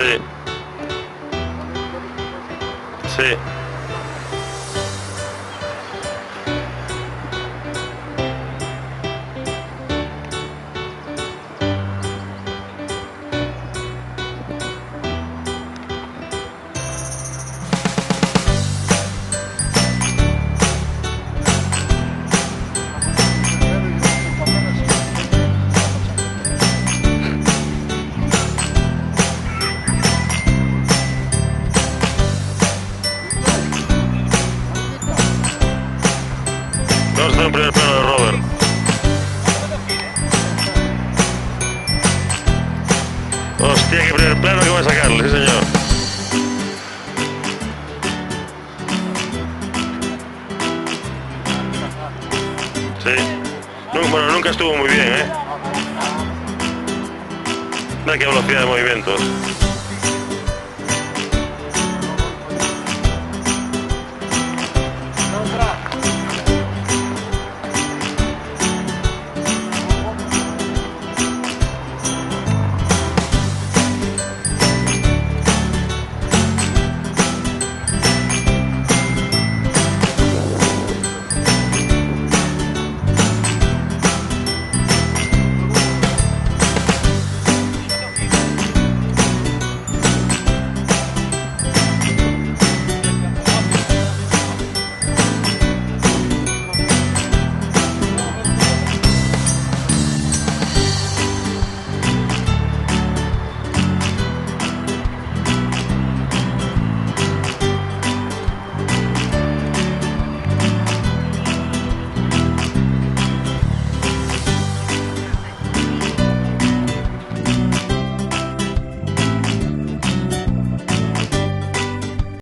Sí. Sí. Vamos a hacer un primer plano de Robert. Hostia, qué primer plano que voy a sacarle, sí señor. Sí. Bueno, nunca estuvo muy bien, ¿eh? Mira qué velocidad de movimientos.